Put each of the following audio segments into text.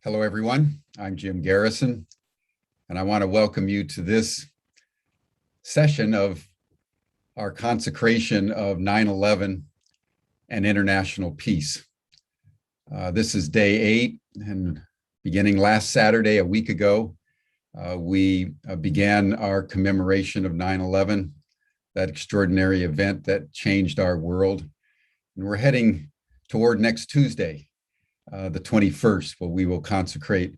Hello, everyone. I'm Jim Garrison, and I want to welcome you to this session of our consecration of 9/11 and international peace. This is day 8, and beginning last Saturday, a week ago, we began our commemoration of 9/11, that extraordinary event that changed our world. And we're heading toward next Tuesday, the 21st, where we will consecrate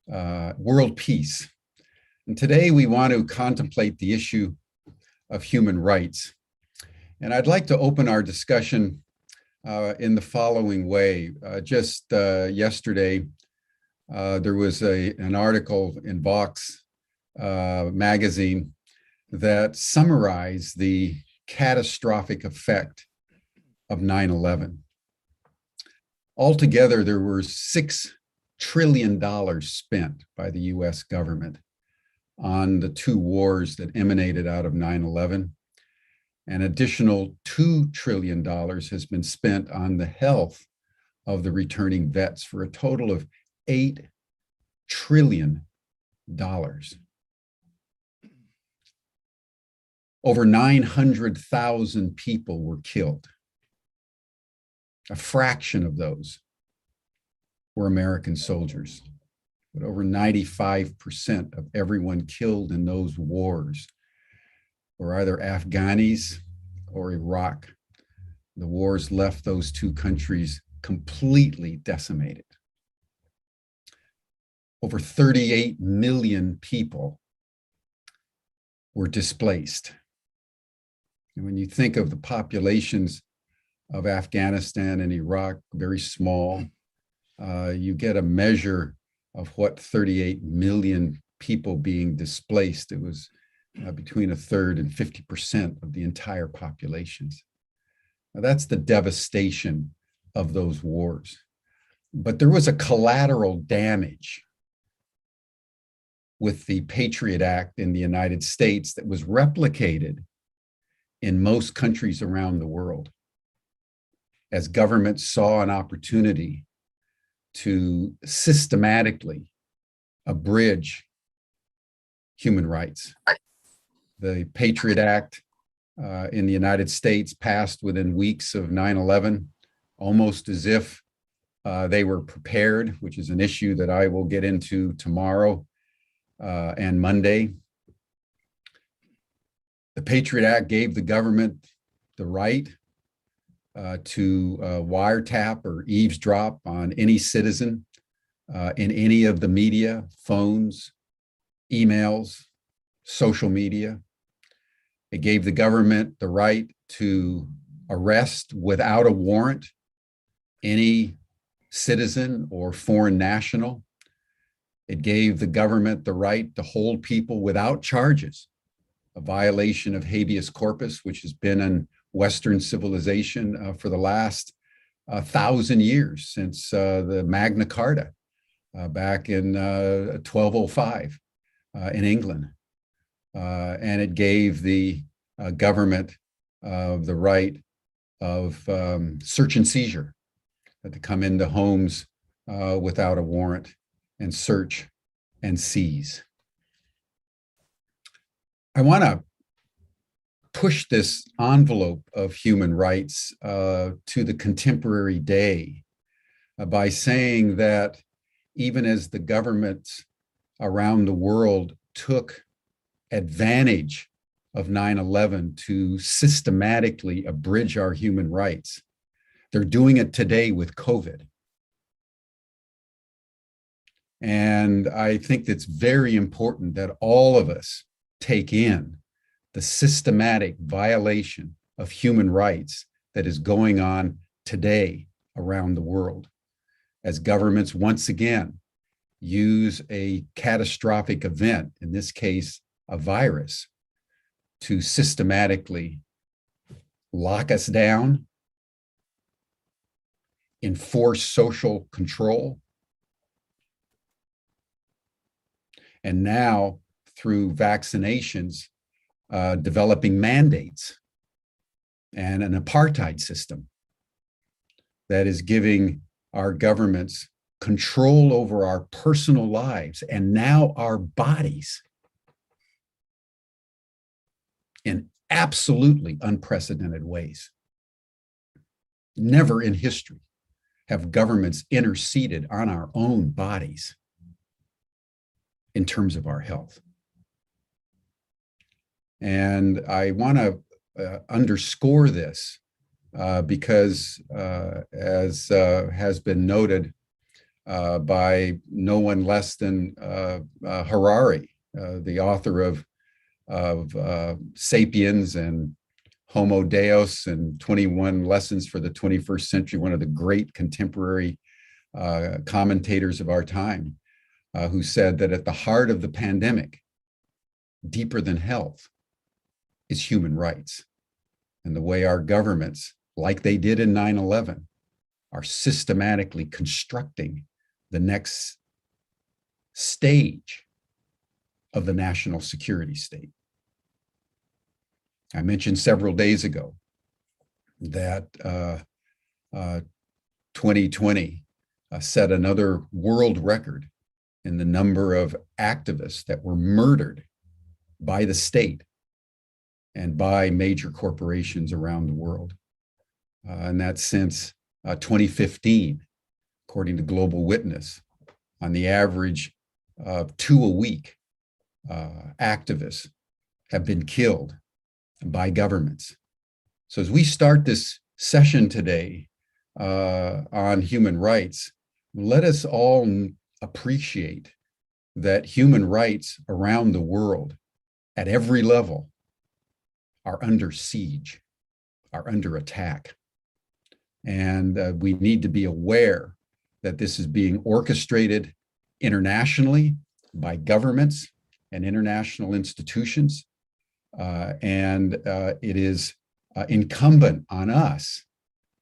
world peace. And today we want to contemplate the issue of human rights. And I'd like to open our discussion in the following way. Just yesterday, there was an article in Vox magazine that summarized the catastrophic effect of 9/11. Altogether, there were $6 trillion spent by the US government on the 2 wars that emanated out of 9/11. An additional $2 trillion has been spent on the health of the returning vets for a total of $8 trillion. Over 900,000 people were killed. A fraction of those were American soldiers, but over 95% of everyone killed in those wars were either Afghanis or Iraq. The wars left those 2 countries completely decimated. Over 38 million people were displaced. And when you think of the populations of Afghanistan and Iraq, very small, you get a measure of what 38 million people being displaced. It was between 1/3 and 50% of the entire populations. Now, that's the devastation of those wars. But there was a collateral damage with the Patriot Act in the United States that was replicated in most countries around the world, as governments saw an opportunity to systematically abridge human rights. The Patriot Act in the United States passed within weeks of 9/11, almost as if they were prepared, which is an issue that I will get into tomorrow and Monday. The Patriot Act gave the government the right to wiretap or eavesdrop on any citizen in any of the media, phones, emails, social media. It gave the government the right to arrest without a warrant any citizen or foreign national. It gave the government the right to hold people without charges, a violation of habeas corpus, which has been in Western civilization for the last 1,000 years, since the Magna Carta back in 1205 in England. And it gave the government the right of search and seizure, to come into homes without a warrant and search and seize. I want to push this envelope of human rights to the contemporary day by saying that even as the governments around the world took advantage of 9/11 to systematically abridge our human rights, they're doing it today with COVID. And I think it's very important that all of us take in the systematic violation of human rights that is going on today around the world, as governments once again use a catastrophic event, in this case, a virus, to systematically lock us down, enforce social control, and now through vaccinations, developing mandates and an apartheid system that is giving our governments control over our personal lives and now our bodies in absolutely unprecedented ways. Never in history have governments interceded on our own bodies in terms of our health. And I want to underscore this because, as has been noted by no one less than Harari, the author of Sapiens and Homo Deus and 21 Lessons for the 21st Century, one of the great contemporary commentators of our time, who said that at the heart of the pandemic, deeper than health, is human rights. And the way our governments, like they did in 9/11, are systematically constructing the next stage of the national security state. I mentioned several days ago that 2020 set another world record in the number of activists that were murdered by the state and by major corporations around the world. And that's since 2015, according to Global Witness, on the average of 2 a week, activists have been killed by governments. So as we start this session today on human rights, let us all appreciate that human rights around the world at every level are under siege, are under attack. And we need to be aware that this is being orchestrated internationally by governments and international institutions. And it is incumbent on us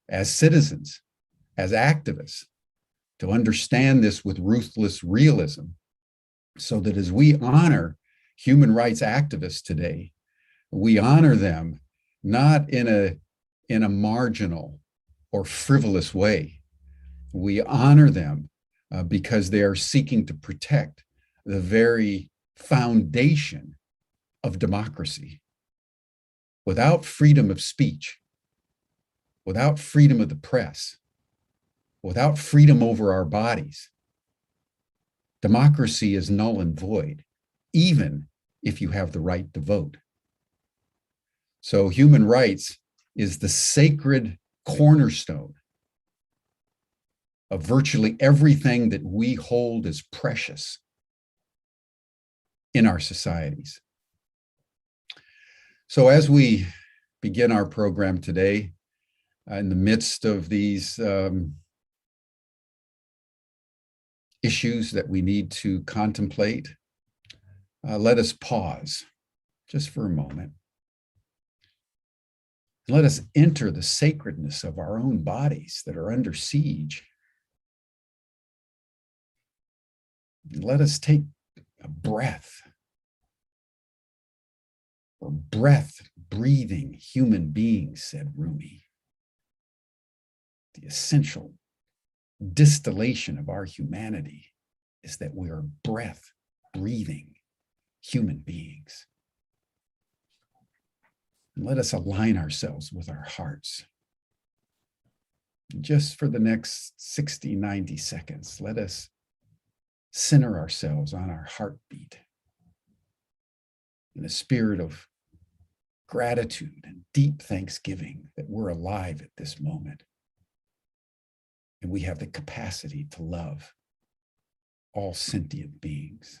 as citizens, as activists, to understand this with ruthless realism, so that as we honor human rights activists today, we honor them not in a marginal or frivolous way. We honor them because they are seeking to protect the very foundation of democracy. Without freedom of speech, without freedom of the press, without freedom over our bodies, democracy is null and void, even if you have the right to vote. So human rights is the sacred cornerstone of virtually everything that we hold as precious in our societies. So as we begin our program today, in the midst of these issues that we need to contemplate, let us pause just for a moment. Let us enter the sacredness of our own bodies that are under siege. And let us take a breath, or breath-breathing human beings, said Rumi. The essential distillation of our humanity is that we are breath-breathing human beings. And let us align ourselves with our hearts. And just for the next 60, 90 seconds, let us center ourselves on our heartbeat in a spirit of gratitude and deep thanksgiving that we're alive at this moment. And we have the capacity to love all sentient beings.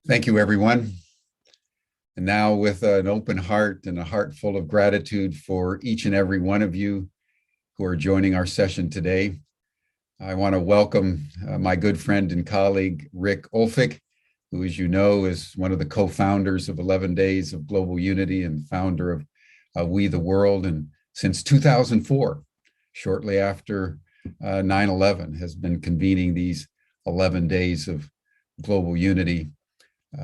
Thank you, everyone. And now, with an open heart and a heart full of gratitude for each and every one of you who are joining our session today, I want to welcome my good friend and colleague, Rick Olphik, who, as you know, is one of the co-founders of 11 Days of Global Unity and founder of We the World. And since 2004, shortly after 9/11, has been convening these 11 days of global unity.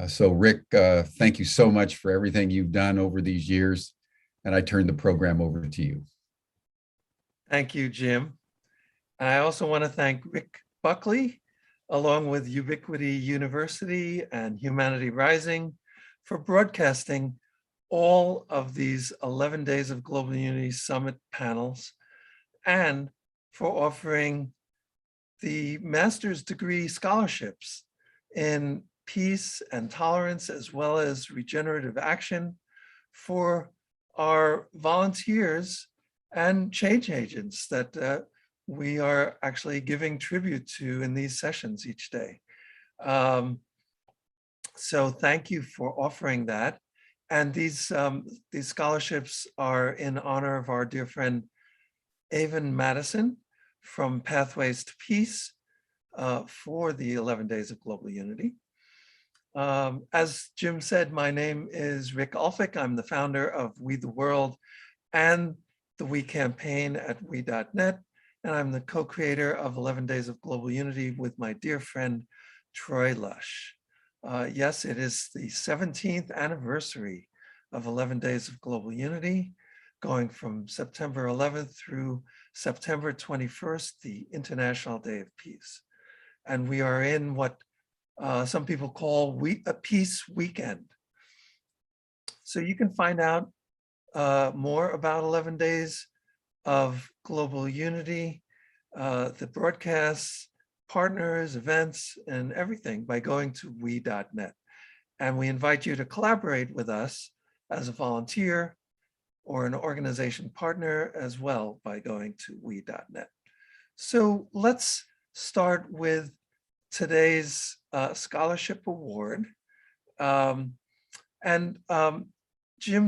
So Rick, thank you so much for everything you've done over these years. And I turn the program over to you. Thank you, Jim. I also want to thank Rick Buckley, along with Ubiquity University and Humanity Rising, for broadcasting all of these 11 Days of Global Unity Summit panels and for offering the master's degree scholarships in peace and tolerance, as well as regenerative action for our volunteers and change agents that we are actually giving tribute to in these sessions each day. So thank you for offering that. And these scholarships are in honor of our dear friend, Avon Madison from Pathways to Peace for the 11 Days of Global Unity. As Jim said, my name is Rick Olphik. I'm the founder of We the World and the We campaign at we.net. And I'm the co-creator of 11 Days of Global Unity with my dear friend, Troy Lush. Yes, it is the 17th anniversary of 11 Days of Global Unity, going from September 11th through September 21st, the International Day of Peace. And we are in what some people call a peace weekend. So you can find out more about 11 Days of Global Unity, the broadcasts, partners, events, and everything by going to we.net. And we invite you to collaborate with us as a volunteer or an organization partner as well by going to we.net. So let's start with today's scholarship award. Jim,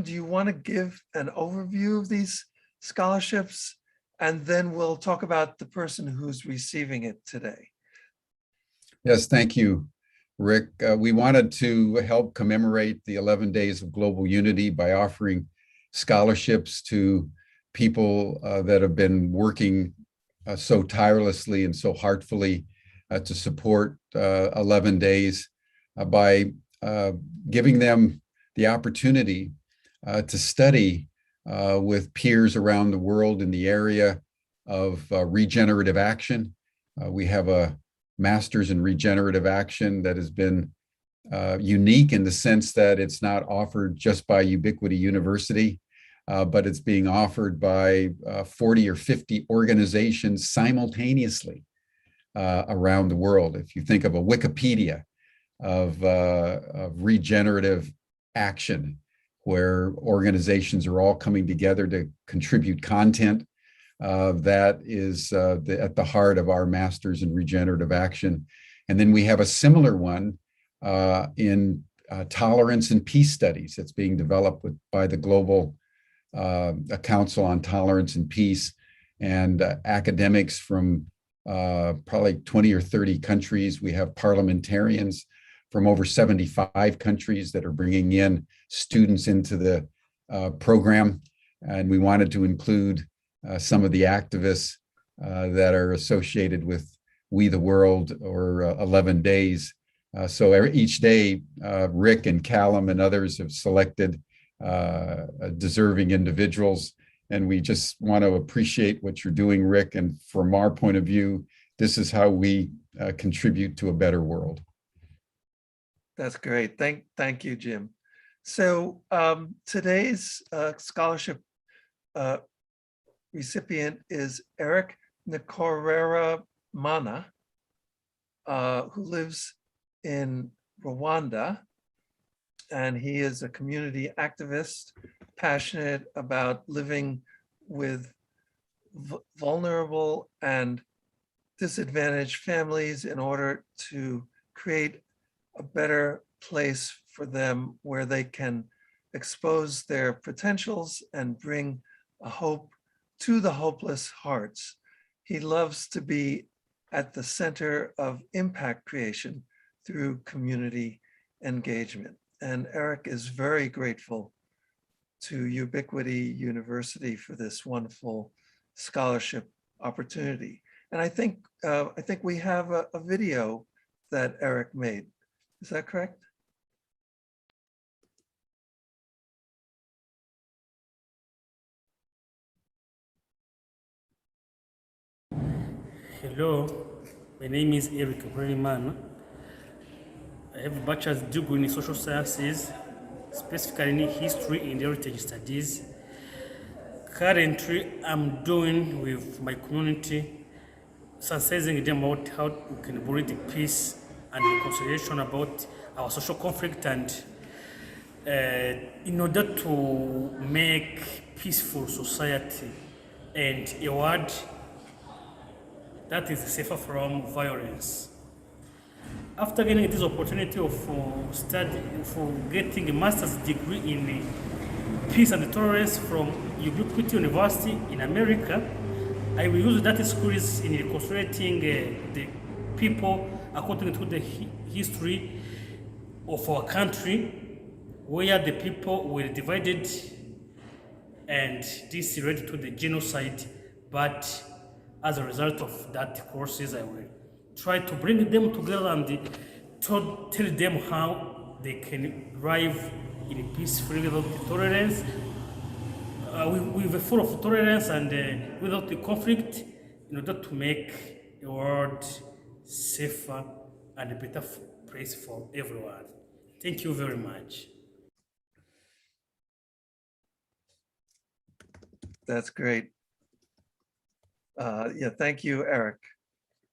do you want to give an overview of these scholarships? And then we'll talk about the person who's receiving it today. Yes, thank you, Rick. We wanted to help commemorate the 11 Days of Global Unity by offering scholarships to people that have been working so tirelessly and so heartfully to support 11 Days by giving them the opportunity to study with peers around the world in the area of regenerative action. We have a master's in regenerative action that has been unique in the sense that it's not offered just by Ubiquity University, but it's being offered by 40 or 50 organizations simultaneously around the world. If you think of a Wikipedia of regenerative action, where organizations are all coming together to contribute content, that is at the heart of our Masters in Regenerative Action. And then we have a similar one in tolerance and peace studies that's being developed by the Global Council on Tolerance and Peace, and academics from probably 20 or 30 countries. We have parliamentarians from over 75 countries that are bringing in students into the program. And we wanted to include some of the activists that are associated with We the World or 11 Days. So each day, Rick and Callum and others have selected deserving individuals. And we just want to appreciate what you're doing, Rick. And from our point of view, this is how we contribute to a better world. That's great. Thank you, Jim. So today's scholarship recipient is Eric Nikorera Mana, who lives in Rwanda, and he is a community activist passionate about living with vulnerable and disadvantaged families in order to create a better place for them where they can expose their potentials and bring a hope to the hopeless hearts. He loves to be at the center of impact creation through community engagement. And Eric is very grateful to Ubiquity University for this wonderful scholarship opportunity. And I think we have a video that Eric made. Is that correct? Hello, my name is Eric Greyman. I have a bachelor's degree in social sciences, specifically in history and heritage studies. Currently, I'm doing with my community, sensitizing them about how we can build peace and reconciliation about our social conflict, and in order to make peaceful society and a world that is safer from violence. After getting this opportunity of getting a master's degree in peace and tolerance from Ubiquity University in America, I will use that skills in reconstructing the people according to the history of our country, where the people were divided, and this led to the genocide. But as a result of that courses, I will try to bring them together and tell them how they can thrive in peace, free without tolerance, with a full of tolerance and without the conflict, in order to make the world safer and a better place for everyone. Thank you very much. That's great. Yeah, thank you, Eric.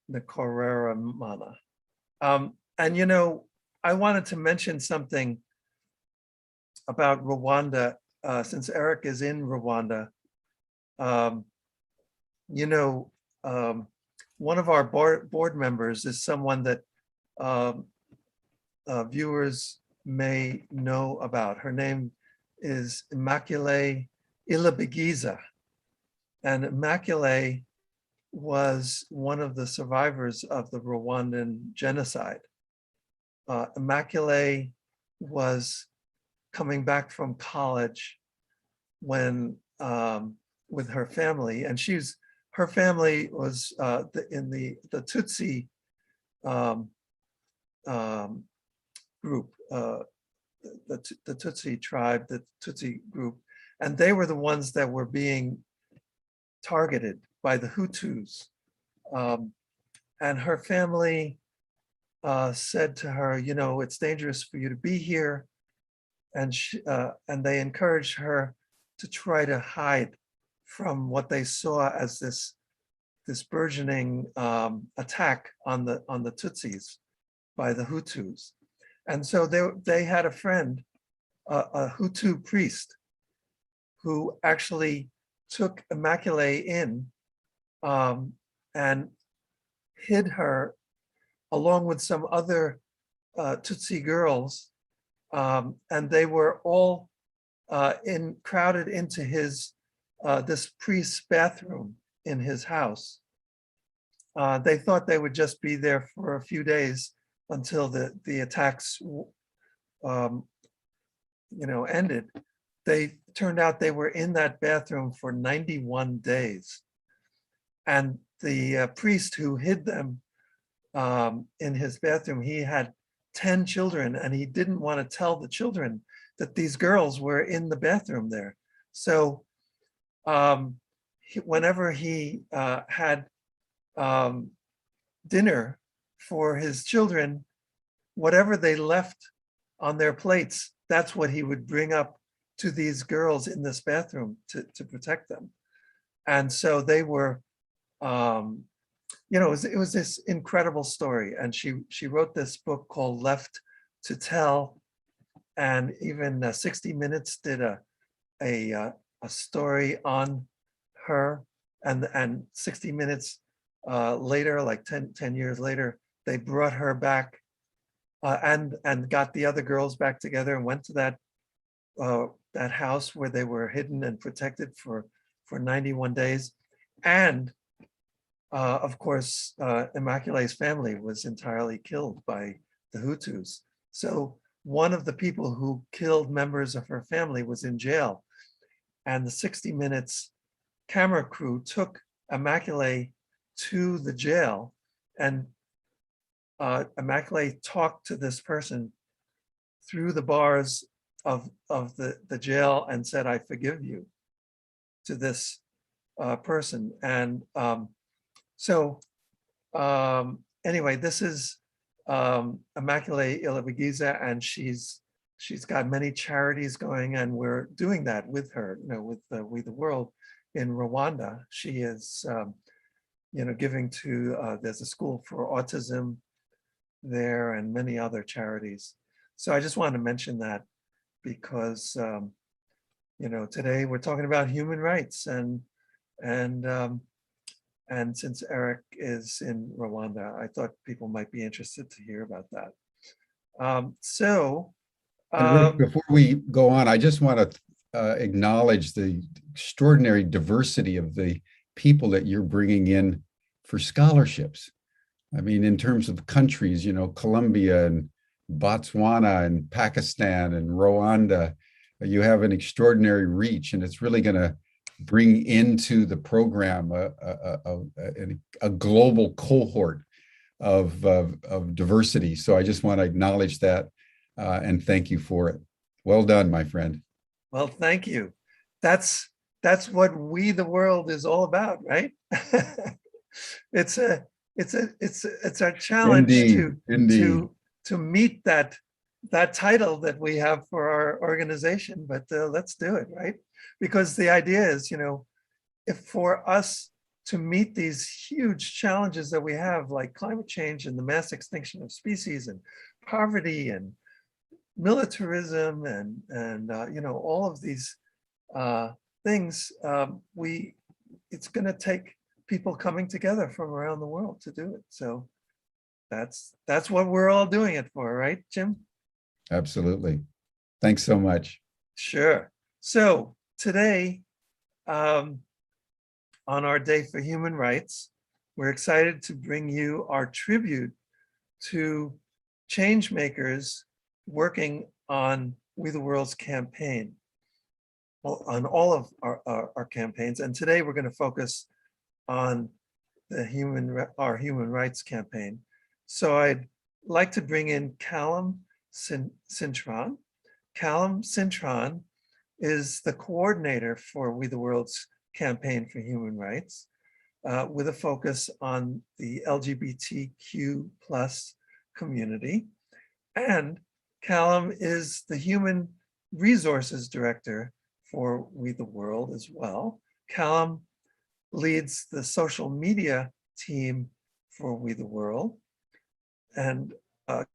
The Correra Mana. And you know, I wanted to mention something about Rwanda, since Eric is in Rwanda. You know, one of our board members is someone that viewers may know about. Her name is Immaculée Ilibagiza. And Immaculée was one of the survivors of the Rwandan genocide. Immaculée was coming back from college when with her family, and her family was in the Tutsi group, the Tutsi tribe, the Tutsi group, and they were the ones that were being targeted by the Hutus. And her family said to her, you know, it's dangerous for you to be here. And they encouraged her to try to hide from what they saw as this burgeoning attack on the Tutsis by the Hutus. And so they had a friend, a Hutu priest, who actually took Immaculée in and hid her along with some other Tutsi girls, and they were all crowded into this priest's bathroom in his house. They thought they would just be there for a few days until the attacks, ended. They turned out they were in that bathroom for 91 days. And the priest who hid them in his bathroom, he had 10 children, and he didn't want to tell the children that these girls were in the bathroom there. So whenever he had dinner for his children, whatever they left on their plates, that's what he would bring up to these girls in this bathroom to protect them. And so they were, it was this incredible story. And she wrote this book called Left to Tell. And even 60 Minutes did a story on her. And 60 Minutes later, like 10 years later, they brought her back and got the other girls back together and went to that house where they were hidden and protected for 91 days. And of course, Immaculate's family was entirely killed by the Hutus. So one of the people who killed members of her family was in jail. And the 60 Minutes camera crew took Immaculate to the jail, and Immaculate talked to this person through the bars of the jail and said, "I forgive you," to this person. And anyway, this is Immaculate Ilibagiza, and she's got many charities going, and we're doing that with her, with We the World in Rwanda. She is giving to there's a school for autism there and many other charities. So I just wanted to mention that because today we're talking about human rights, and since Eric is in Rwanda, I thought people might be interested to hear about that. Rick, before we go on, I just want to acknowledge the extraordinary diversity of the people that you're bringing in for scholarships. I mean, in terms of countries, Colombia and Botswana and Pakistan and Rwanda, you have an extraordinary reach, and it's really going to bring into the program a global cohort of diversity. So I just want to acknowledge that and thank you for it. Well done, my friend. Well, thank you. That's what We the World is all about, right? It's our challenge to meet that title that we have for our organization, but let's do it, right? Because the idea is, if for us to meet these huge challenges that we have, like climate change and the mass extinction of species and poverty and militarism and all of these things, it's going to take people coming together from around the world to do it. So that's what we're all doing it for, right, Jim? Absolutely. Thanks so much. Sure. So today, on our Day for Human Rights, we're excited to bring you our tribute to changemakers working on We the World's campaign, on all of our campaigns. And today we're going to focus on our human rights campaign. So I'd like to bring in Callum Cintron. Callum Cintron is the coordinator for We the World's campaign for human rights, with a focus on the LGBTQ+ community. And Callum is the human resources director for We the World as well. Callum leads the social media team for We the World. And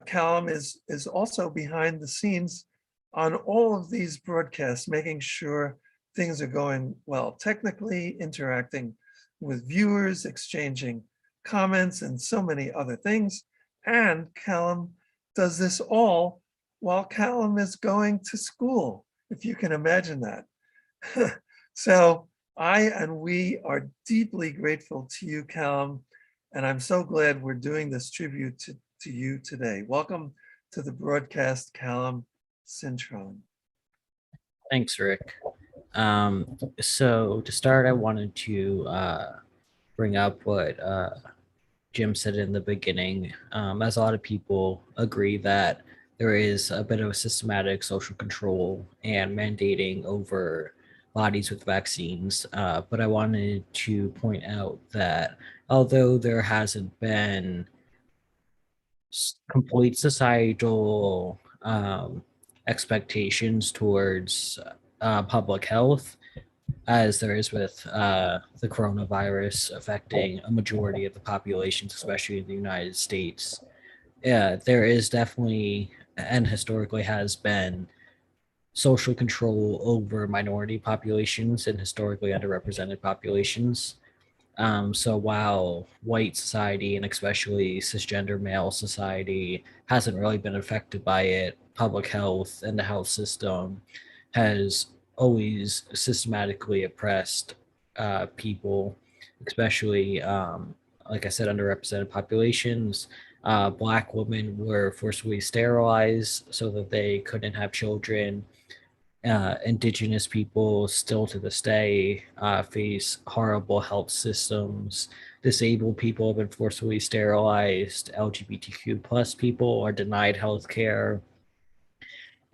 Callum is also behind the scenes on all of these broadcasts, making sure things are going well technically, interacting with viewers, exchanging comments, and so many other things. And Callum does this all while Callum is going to school, if you can imagine that. So I and we are deeply grateful to you, Callum, and I'm so glad we're doing this tribute to you today. Welcome to the broadcast, Callum Cintron. Thanks, Rick. So to start, I wanted to bring up what Jim said in the beginning. As a lot of people agree that there is a bit of a systematic social control and mandating over bodies with vaccines. But I wanted to point out that although there hasn't been complete societal expectations towards public health, as there is with the coronavirus affecting a majority of the populations, especially in the United States, there is definitely and historically has been social control over minority populations and historically underrepresented populations. So while white society and especially cisgender male society hasn't really been affected by it, public health and the health system has always systematically oppressed people, especially, like I said, underrepresented populations. Black women were forcibly sterilized so that they couldn't have children. Indigenous people still to this day face horrible health systems. Disabled people have been forcibly sterilized. LGBTQ plus people are denied health care.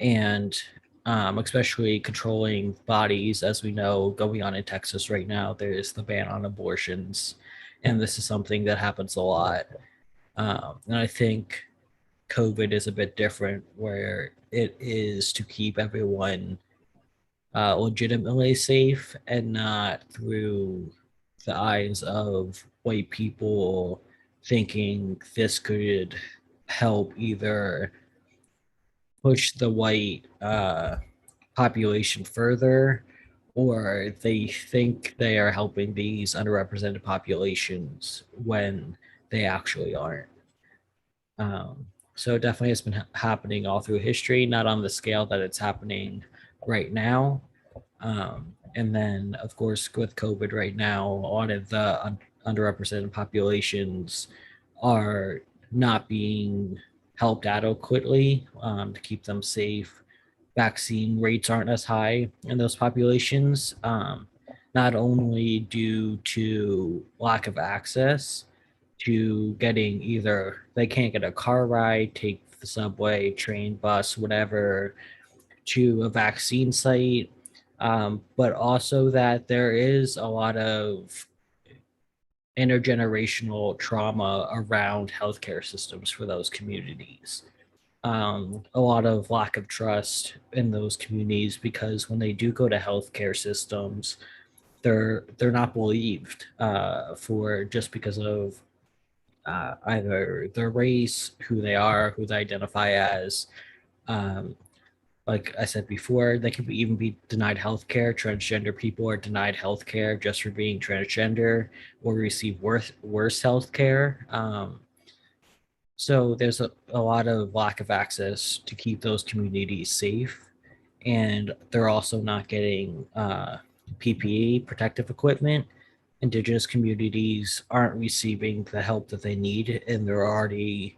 And especially controlling bodies, as we know, going on in Texas right now, there is the ban on abortions. And this is something that happens a lot. And I think COVID is a bit different, where it is to keep everyone legitimately safe and not through the eyes of white people thinking this could help either push the white population further, or they think they are helping these underrepresented populations when they actually aren't. So it definitely has been happening all through history, not on the scale that it's happening right now. And then, of course, with COVID right now, a lot of the underrepresented populations are not being helped adequately to keep them safe. Vaccine rates aren't as high in those populations, not only due to lack of access to getting, either they can't get a car ride, take the subway, train, bus, whatever, to a vaccine site, but also that there is a lot of intergenerational trauma around healthcare systems for those communities. A lot of lack of trust in those communities, because when they do go to healthcare systems, they're not believed for just because of either their race, who they are, who they identify as. Like I said before, they can even be denied healthcare. Transgender people are denied healthcare just for being transgender, or receive worse healthcare. So there's a lot of lack of access to keep those communities safe, and they're also not getting PPE, protective equipment. Indigenous communities aren't receiving the help that they need, and they're already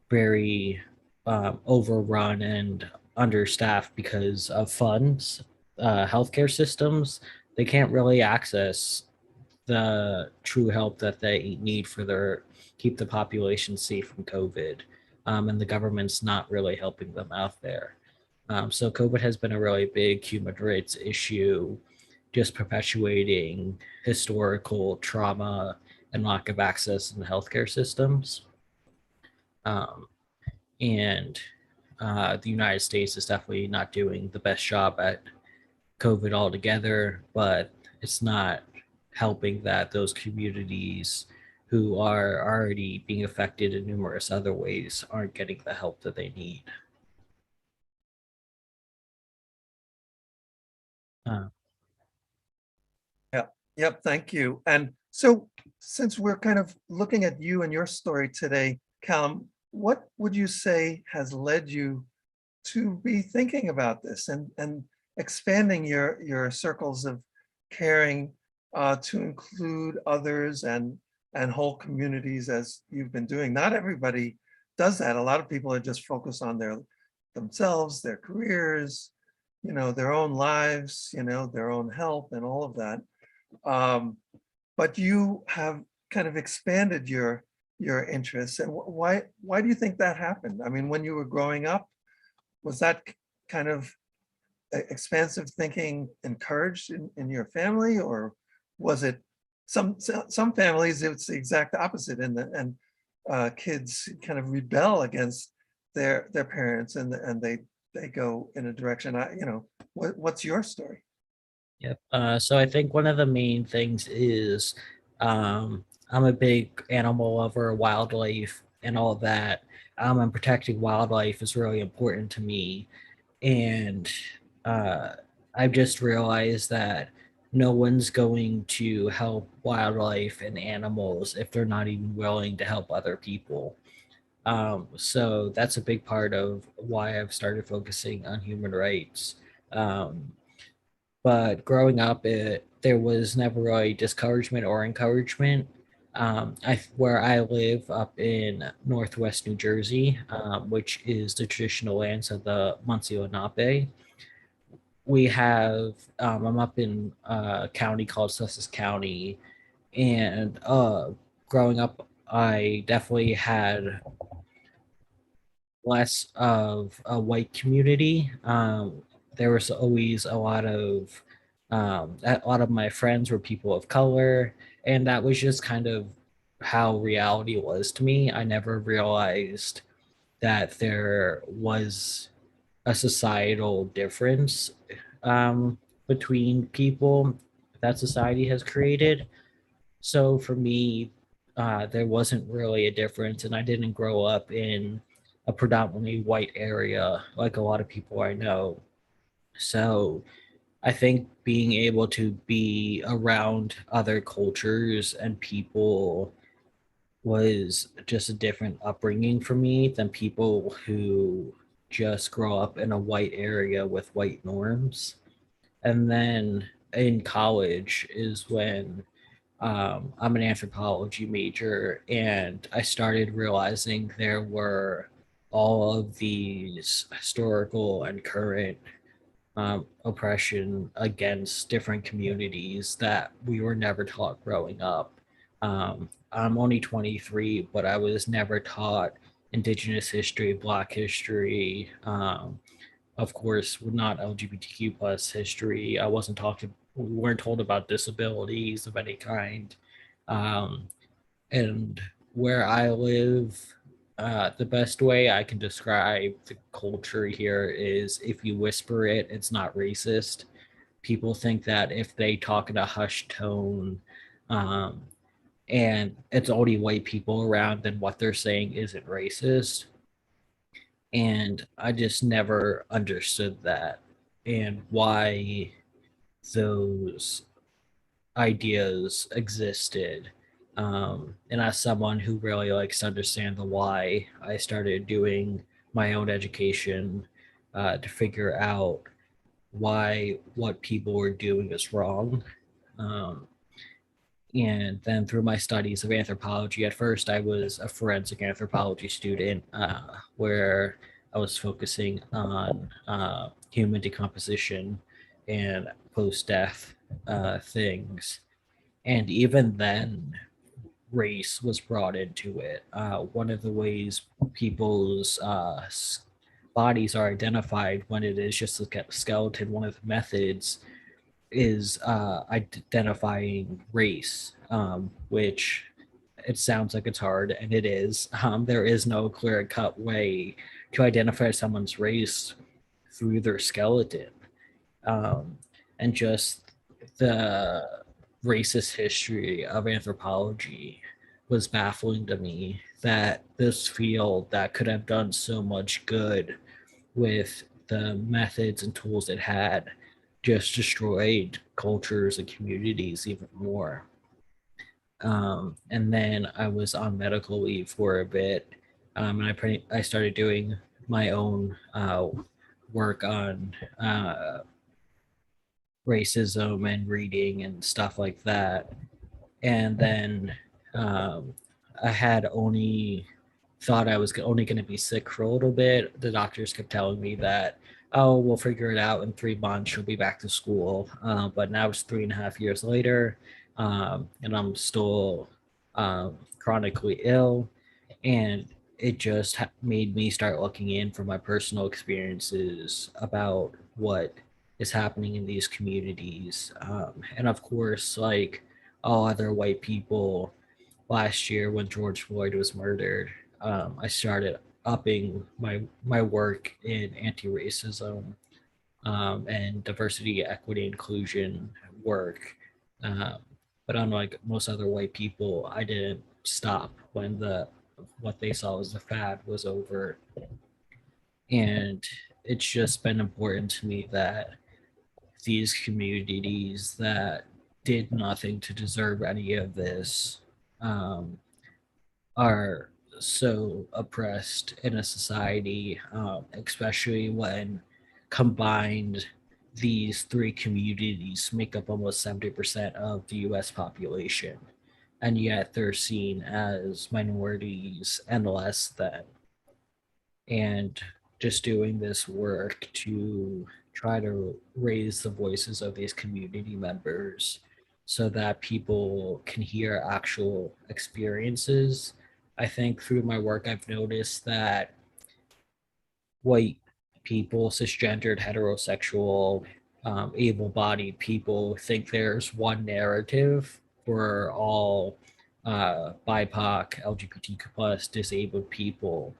very overrun and understaffed because of funds. Healthcare systems, they can't really access the true help that they need for their keep the population safe from COVID, and the government's not really helping them out there. So COVID has been a really big human rights issue, just perpetuating historical trauma and lack of access in the healthcare systems. And the United States is definitely not doing the best job at COVID altogether, but it's not helping that those communities who are already being affected in numerous other ways aren't getting the help that they need. Yep, thank you. And so, since we're kind of looking at you and your story today, Callum, what would you say has led you to be thinking about this and expanding your circles of caring to include others and whole communities, as you've been doing? Not everybody does that. A lot of people are just focused on themselves, their careers, their own lives, their own health and all of that. But you have kind of expanded your interests. And why do you think that happened? I mean, when you were growing up, was that kind of expansive thinking encouraged in your family, or was it some families it's the exact opposite, and kids kind of rebel against their parents and they go in a direction? What's your story? Yep. So I think one of the main things is I'm a big animal lover, wildlife, and all that. And protecting wildlife is really important to me. And I've just realized that no one's going to help wildlife and animals if they're not even willing to help other people. So that's a big part of why I've started focusing on human rights. Um, but growing up, there was never really discouragement or encouragement. Where I live up in Northwest New Jersey, which is the traditional lands of the Munsee Lenape, we have I'm up in a county called Sussex County, and growing up, I definitely had less of a white community. There was always a lot of my friends were people of color, and that was just kind of how reality was to me. I never realized that there was a societal difference between people that society has created. So for me, there wasn't really a difference, and I didn't grow up in a predominantly white area like a lot of people I know. So I think being able to be around other cultures and people was just a different upbringing for me than people who just grow up in a white area with white norms. And then in college is when I'm an anthropology major, and I started realizing there were all of these historical and current oppression against different communities that we were never taught growing up. I'm only 23, but I was never taught Indigenous history, Black history, of course, not LGBTQ plus history. I wasn't talked. We weren't told about disabilities of any kind. Um, and where I live, the best way I can describe the culture here is if you whisper it, it's not racist. People think that if they talk in a hushed tone, um, and it's only white people around, then what they're saying isn't racist. And I just never understood that and why those ideas existed. And as someone who really likes to understand the why, I started doing my own education to figure out why what people were doing is wrong. Um, and then through my studies of anthropology, at first I was a forensic anthropology student where I was focusing on human decomposition and post-death things. And even then, race was brought into it. One of the ways people's bodies are identified when it is just a skeleton, one of the methods is identifying race, which it sounds like it's hard, and it is. There is no clear cut way to identify someone's race through their skeleton. And just the racist history of anthropology was baffling to me, that this field that could have done so much good with the methods and tools it had just destroyed cultures and communities even more. And then I was on medical leave for a bit, and I started doing my own work on racism and reading and stuff like that. And then I had only thought I was only going to be sick for a little bit. The doctors kept telling me that, oh, we'll figure it out in 3 months. You'll be back to school. But now it's 3.5 years later, and I'm still chronically ill. And it just made me start looking in for my personal experiences about what is happening in these communities. And of course, like all other white people, last year when George Floyd was murdered, I started upping my work in anti-racism and diversity, equity, inclusion work. Um, but unlike most other white people, I didn't stop when what they saw as the fad was over. And it's just been important to me that these communities that did nothing to deserve any of this are so oppressed in a society, especially when combined, these three communities make up almost 70% of the US population, and yet they're seen as minorities and less than. And just doing this work to try to raise the voices of these community members so that people can hear actual experiences. I think through my work, I've noticed that white people, cisgendered, heterosexual, able-bodied people think there's one narrative for all BIPOC, LGBTQ plus disabled people,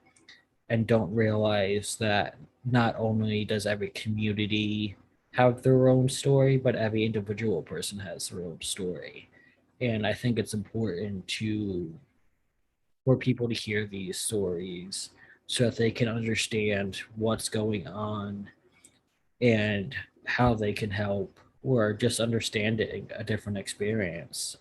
and don't realize that not only does every community have their own story, but every individual person has their own story. And I think it's important for people to hear these stories so that they can understand what's going on and how they can help, or just understanding a different experience.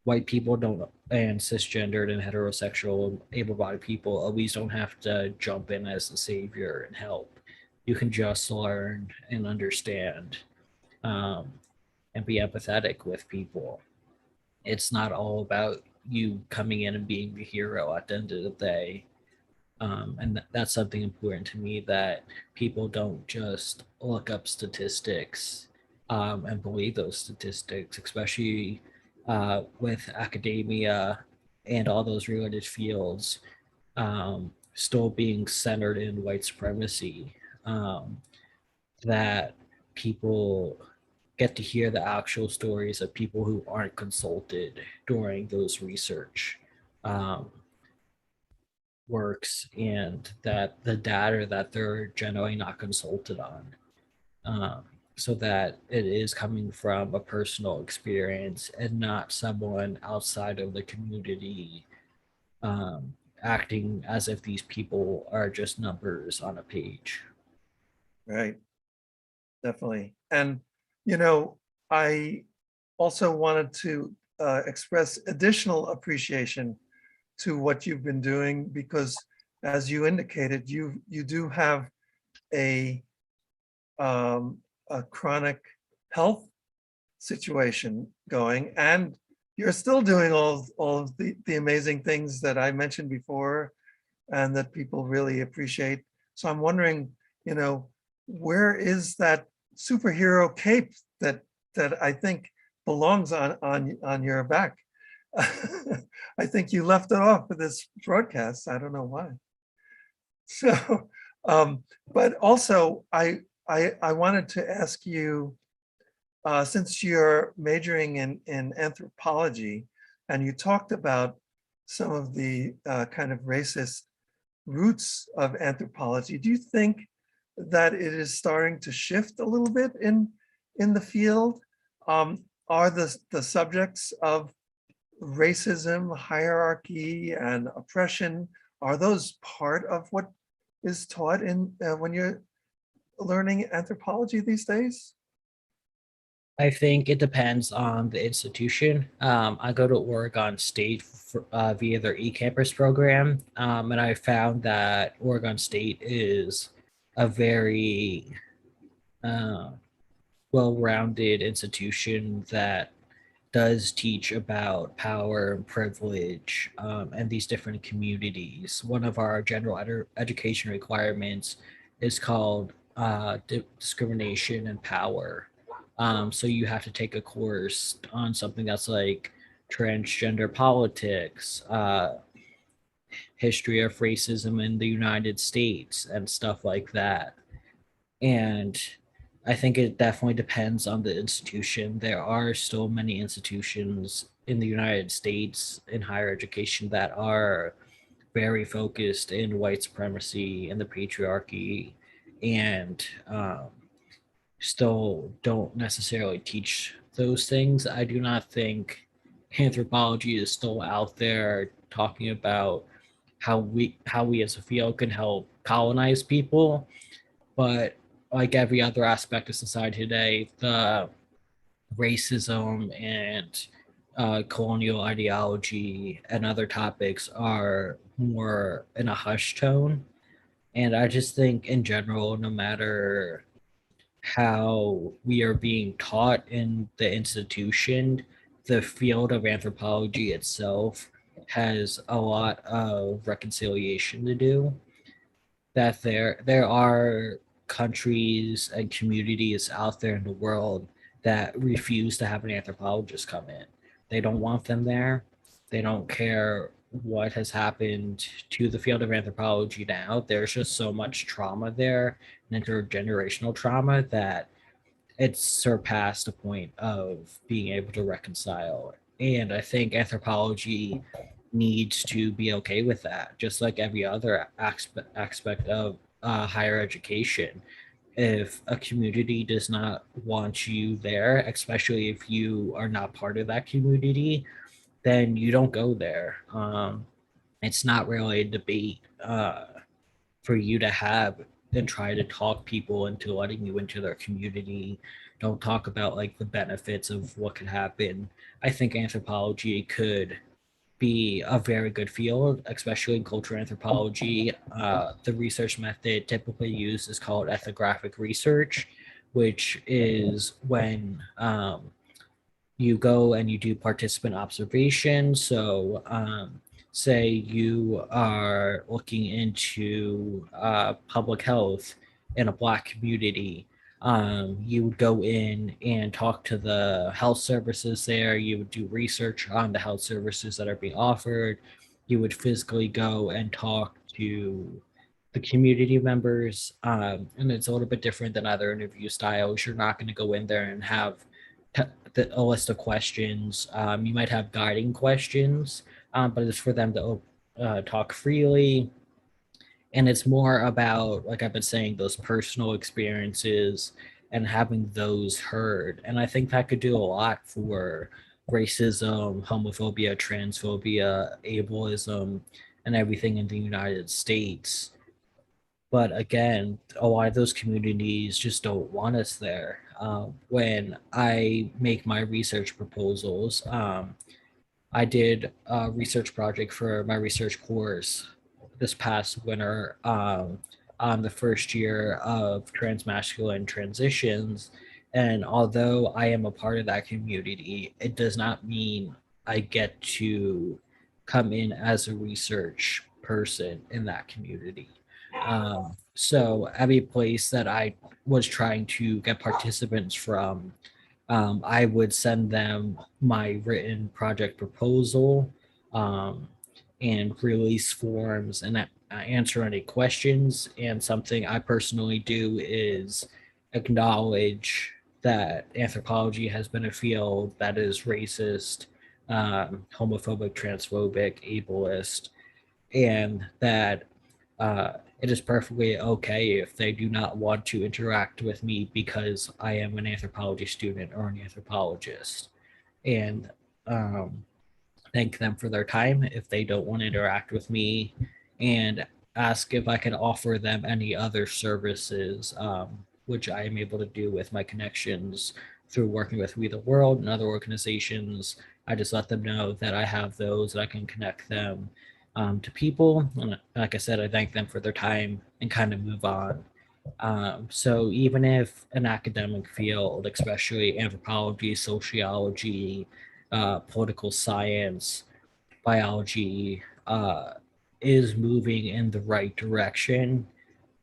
White people don't, and cisgendered and heterosexual able-bodied people always don't have to jump in as the savior and help. You can just learn and understand, and be empathetic with people. It's not all about you coming in and being the hero at the end of the day. And that's something important to me, that people don't just look up statistics and believe those statistics, especially with academia and all those related fields still being centered in white supremacy, that people get to hear the actual stories of people who aren't consulted during those research works, and that the data that they're generally not consulted on, so that it is coming from a personal experience and not someone outside of the community acting as if these people are just numbers on a page. Right. Definitely. And, you know, I also wanted to express additional appreciation to what you've been doing, because as you indicated, you do have a chronic health situation going, and you're still doing all of the amazing things that I mentioned before and that people really appreciate. So I'm wondering, you know, where is that superhero cape that I think belongs on your back? I think you left it off for this broadcast. I don't know why. So, but also I wanted to ask you, since you're majoring in anthropology, and you talked about some of the kind of racist roots of anthropology, do you think that it is starting to shift a little bit in the field? Are the subjects of racism, hierarchy, and oppression, are those part of what is taught in when you're learning anthropology these days? I think it depends on the institution. I go to Oregon State via their eCampus program, and I found that Oregon State is a very well-rounded institution that does teach about power and privilege and these different communities. One of our general education requirements is called discrimination and power. So you have to take a course on something that's like transgender politics, history of racism in the United States, and stuff like that. And I think it definitely depends on the institution. There are still many institutions in the United States in higher education that are very focused in white supremacy and the patriarchy, and still don't necessarily teach those things. I do not think anthropology is still out there talking about how we as a field can help colonize people, but like every other aspect of society today, the racism and colonial ideology and other topics are more in a hush tone. And I just think in general, no matter how we are being taught in the institution, the field of anthropology itself has a lot of reconciliation to do. That there are countries and communities out there in the world that refuse to have an anthropologist come in. They don't want them there. They don't care what has happened to the field of anthropology now. There's just so much trauma there, intergenerational trauma, that it's surpassed the point of being able to reconcile. And I think anthropology needs to be okay with that, just like every other aspect of higher education. If a community does not want you there, especially if you are not part of that community, then you don't go there. It's not really a debate for you to have and try to talk people into letting you into their community. Don't talk about like the benefits of what could happen. I think anthropology could be a very good field, especially in cultural anthropology. The research method typically used is called ethnographic research, which is when you go and you do participant observation. So say you are looking into public health in a Black community. You would go in and talk to the health services there. You would do research on the health services that are being offered. You would physically go and talk to the community members. And it's a little bit different than other interview styles. You're not going to go in there and have a list of questions. You might have guiding questions, but it's for them to talk freely. And it's more about, like I've been saying, those personal experiences and having those heard. And I think that could do a lot for racism, homophobia, transphobia, ableism, and everything in the United States. But again, a lot of those communities just don't want us there. When I make my research proposals, I did a research project for my research course this past winter on the first year of transmasculine transitions. And although I am a part of that community, it does not mean I get to come in as a research person in that community. So every place that I was trying to get participants from, I would send them my written project proposal and release forms and answer any questions. And something I personally do is acknowledge that anthropology has been a field that is racist, homophobic, transphobic, ableist, and that it is perfectly okay if they do not want to interact with me because I am an anthropology student or an anthropologist. And thank them for their time if they don't want to interact with me, and ask if I can offer them any other services, which I am able to do with my connections through working with We the World and other organizations. I just let them know that I have those, that I can connect them to people. And like I said, I thank them for their time and kind of move on. So even if an academic field, especially anthropology, sociology, political science, biology, is moving in the right direction,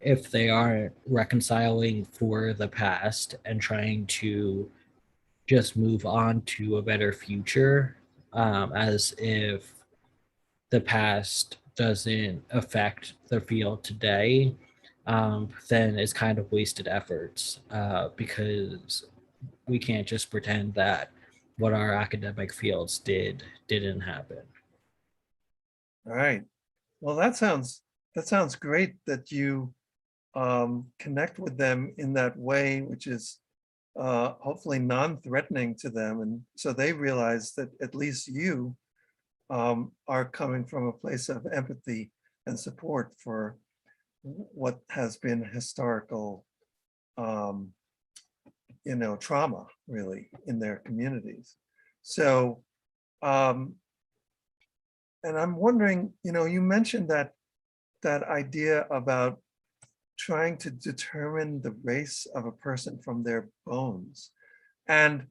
if they aren't reconciling for the past and trying to just move on to a better future, as if the past doesn't affect the field today, then it's kind of wasted efforts, because we can't just pretend that what our academic fields didn't happen. All right. Well, that sounds great that you connect with them in that way, which is hopefully non-threatening to them. And so they realize that at least you are coming from a place of empathy and support for what has been historical trauma really in their communities. So, and I'm wondering, you mentioned that idea about trying to determine the race of a person from their bones. And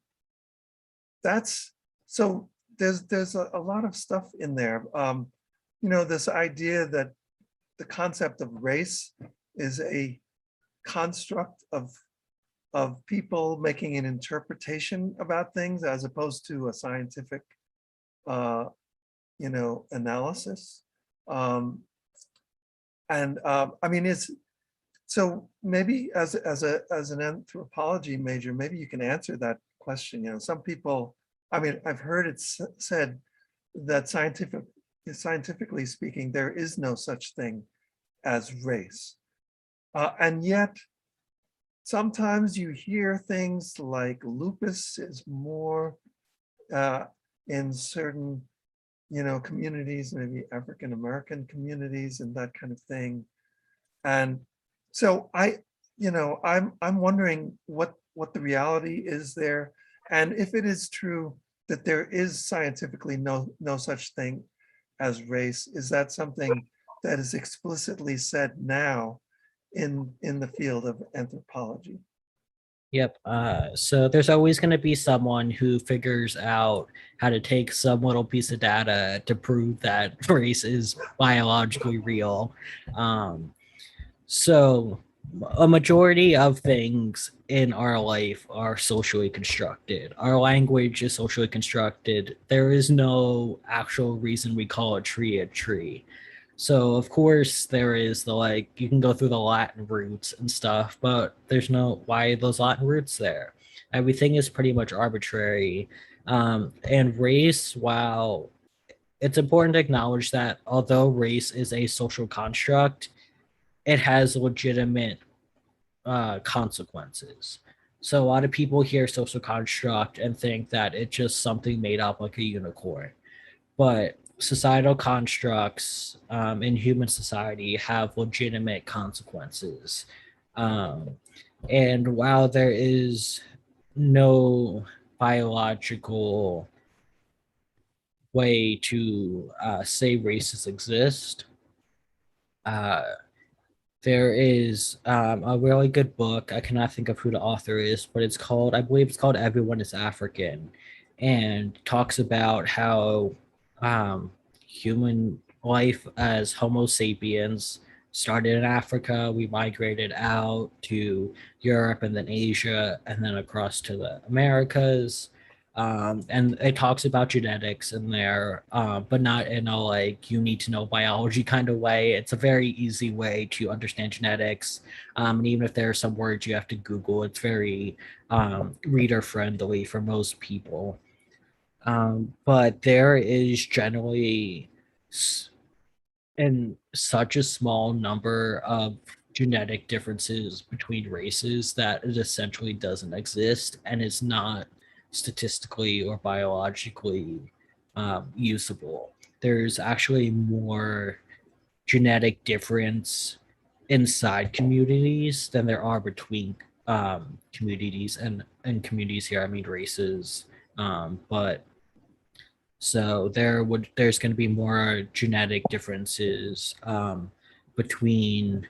that's, so there's a lot of stuff in there. This idea that the concept of race is a construct of people making an interpretation about things as opposed to a scientific, analysis. It's, so maybe as an anthropology major, maybe you can answer that question. Some people, I've heard it said that scientifically speaking, there is no such thing as race. And yet, sometimes you hear things like lupus is more in certain, communities, maybe African-American communities and that kind of thing. And so I'm wondering what the reality is there. And if it is true that there is scientifically no such thing as race, is that something that is explicitly said now in the field of anthropology? Yep. So there's always going to be someone who figures out how to take some little piece of data to prove that race is biologically real. So a majority of things in our life are socially constructed. Our language is socially constructed. There is no actual reason we call a tree. So of course there is you can go through the Latin roots and stuff, but there's no, why those Latin roots there? Everything is pretty much arbitrary. And race, while it's important to acknowledge that although race is a social construct, it has legitimate consequences. So a lot of people hear social construct and think that it's just something made up like a unicorn. But societal constructs in human society have legitimate consequences. And while there is no biological way to say races exist, there is a really good book. I cannot think of who the author is, but I believe it's called Everyone is African, and talks about how human life as Homo sapiens started in Africa. We migrated out to Europe and then Asia and then across to the Americas. And it talks about genetics in there, but not in a you need to know biology kind of way. It's a very easy way to understand genetics. And even if there are some words you have to Google, it's very reader friendly for most people. But there is generally in such a small number of genetic differences between races that it essentially doesn't exist and is not statistically or biologically usable. There's actually more genetic difference inside communities than there are between communities, and communities here I mean races. But so there's going to be more genetic differences between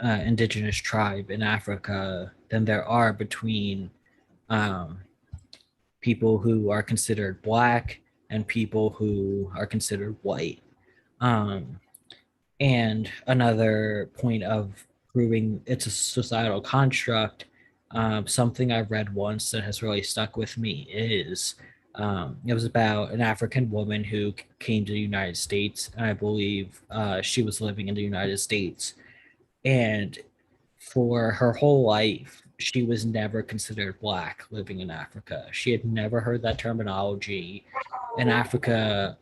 indigenous tribe in Africa than there are between people who are considered Black and people who are considered white. And another point of proving it's a societal construct, something I read once that has really stuck with me is it was about an African woman who came to the United States, and I believe she was living in the United States. And for her whole life, she was never considered Black living in Africa. She had never heard that terminology in Africa.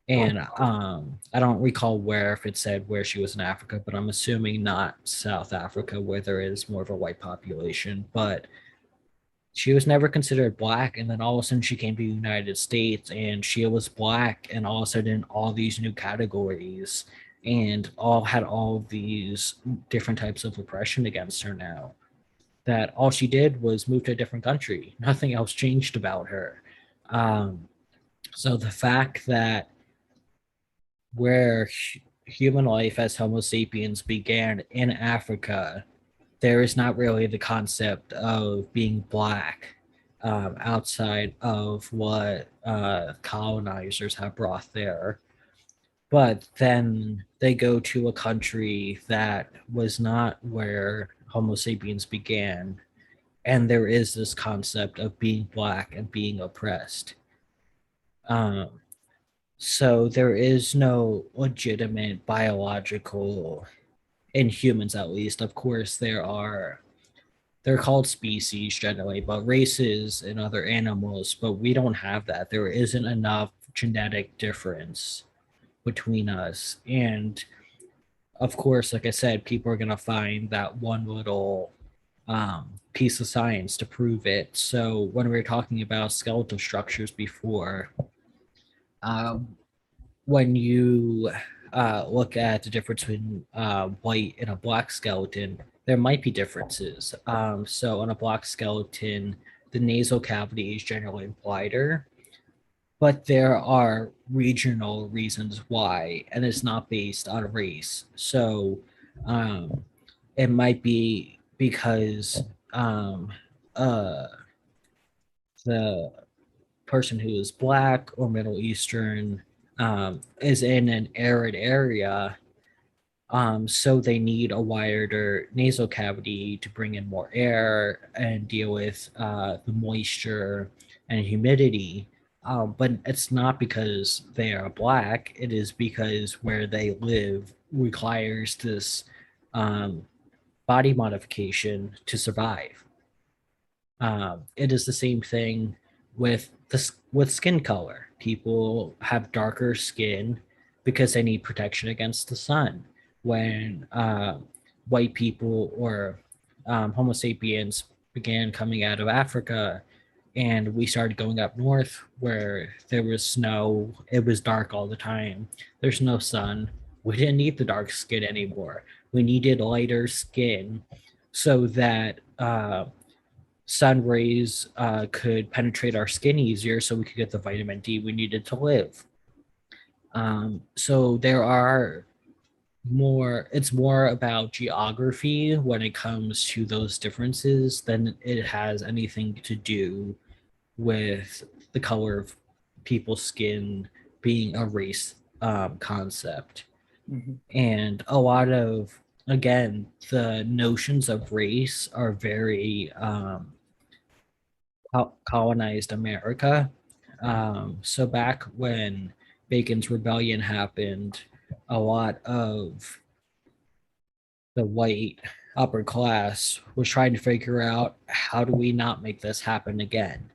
And I don't recall if it said where she was in Africa, but I'm assuming not South Africa, where there is more of a white population. But she was never considered Black, and then all of a sudden she came to the United States and she was Black, and all of a sudden all these new categories and all of these different types of oppression against her now. That all she did was move to a different country. Nothing else changed about her. So the fact that where human life as Homo sapiens began in Africa, there is not really the concept of being black outside of what colonizers have brought there. But then they go to a country that was not where Homo sapiens began, and there is this concept of being black and being oppressed. So there is no legitimate biological, in humans at least. Of course, they're called species generally, but races and other animals, but we don't have that. There isn't enough genetic difference between us. And of course, like I said, people are going to find that one little piece of science to prove it. So when we were talking about skeletal structures before, when you look at the difference between white and a black skeleton, there might be differences. So on a black skeleton, the nasal cavity is generally wider, but there are regional reasons why, and it's not based on race. So it might be because the person who is black or Middle Eastern is in an arid area, so they need a wider nasal cavity to bring in more air and deal with the moisture and humidity. But it's not because they are black, it is because where they live requires this body modification to survive. It is the same thing with skin color. People have darker skin because they need protection against the sun. When white people or Homo sapiens began coming out of Africa and we started going up north where there was snow, it was dark all the time. There's no sun. We didn't need the dark skin anymore. We needed lighter skin so that sun rays could penetrate our skin easier so we could get the vitamin D we needed to live. So there are it's more about geography when it comes to those differences than it has anything to do with the color of people's skin being a race concept. Mm-hmm. And a lot of, again, the notions of race are very colonized America. So back when Bacon's Rebellion happened, a lot of the white upper class was trying to figure out, how do we not make this happen again?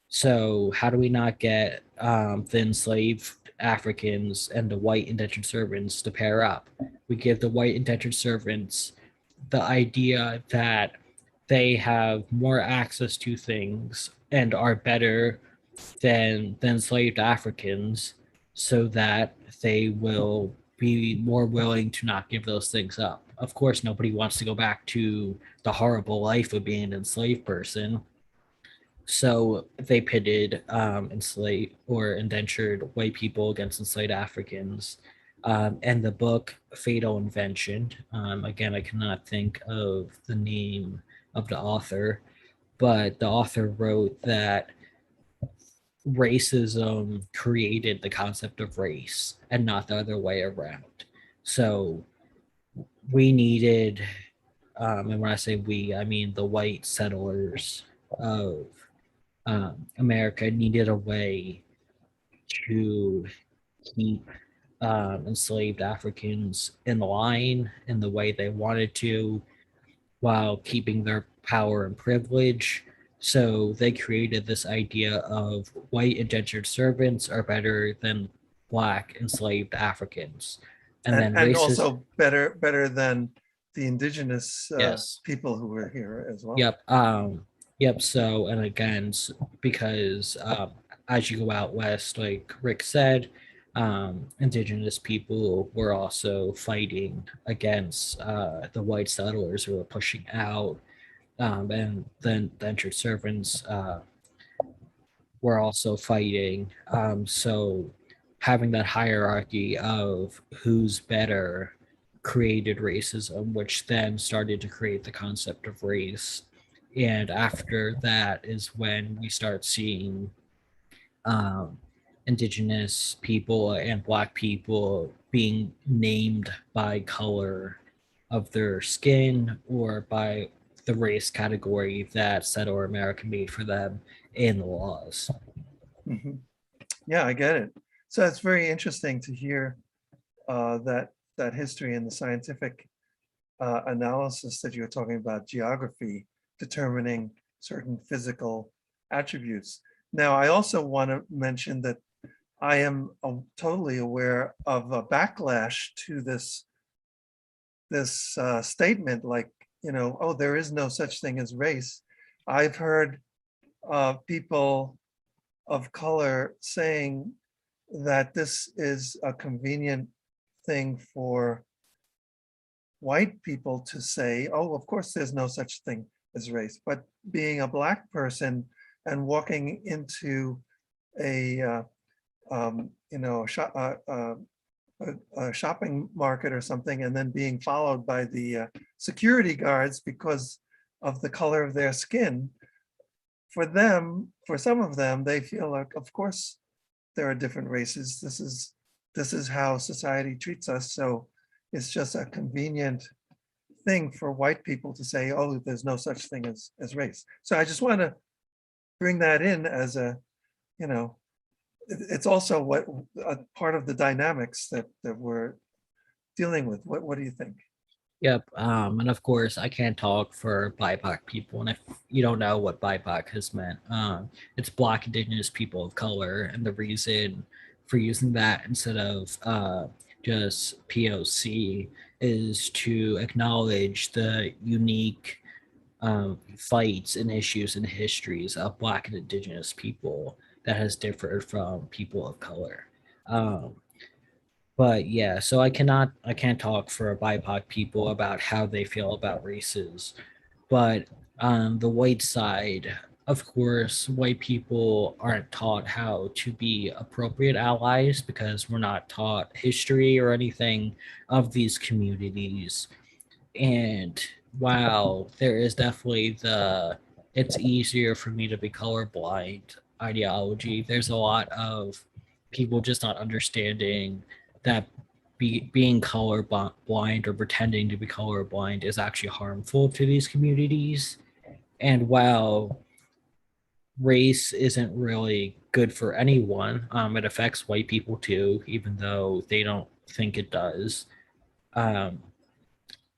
So how do we not get the enslaved Africans and the white indentured servants to pair up? We give the white indentured servants the idea that they have more access to things and are better than enslaved Africans, so that they will be more willing to not give those things up. Of course, nobody wants to go back to the horrible life of being an enslaved person. So they pitted enslaved or indentured white people against enslaved Africans. And the book Fatal Invention, again, I cannot think of the name of the author, but the author wrote that racism created the concept of race and not the other way around. So we needed, and when I say we, I mean the white settlers of America needed a way to keep enslaved Africans in line in the way they wanted to, while keeping their power and privilege. So they created this idea of white indentured servants are better than black enslaved Africans. And also better than the indigenous yes. people who were here as well. Yep. Yep. So, and again, because as you go out west, like Rick said, Indigenous people were also fighting against the white settlers who were pushing out, and then the indentured servants were also fighting. So having that hierarchy of who's better created racism, which then started to create the concept of race. And after that is when we start seeing um, indigenous people and black people being named by color of their skin or by the race category that settler America made for them in the laws. Mhm. Yeah, I get it. So it's very interesting to hear that history and the scientific analysis that you're talking about, geography determining certain physical attributes. Now, I also want to mention that I am totally aware of a backlash to this statement, like, oh, there is no such thing as race. I've heard people of color saying that this is a convenient thing for white people to say, oh, of course, there's no such thing as race. But being a black person and walking into a a shopping market or something, and then being followed by the security guards because of the color of their skin, for them, for some of them, they feel like, of course, there are different races. This is how society treats us. So it's just a convenient thing for white people to say, oh, there's no such thing as race. So I just want to bring that in as a, it's also what a part of the dynamics that we're dealing with. What do you think? Yep. And of course, I can't talk for BIPOC people. And if you don't know what BIPOC has meant, it's Black, Indigenous people of color. And the reason for using that instead of just POC is to acknowledge the unique fights and issues and histories of Black and Indigenous people that has differed from people of color. Um, but yeah, so I can't talk for BIPOC people about how they feel about races. But on the white side, of course, white people aren't taught how to be appropriate allies because we're not taught history or anything of these communities. And while there is definitely it's easier for me to be colorblind ideology, there's a lot of people just not understanding that being colorblind or pretending to be colorblind is actually harmful to these communities. And while race isn't really good for anyone, it affects white people too, even though they don't think it does. Um,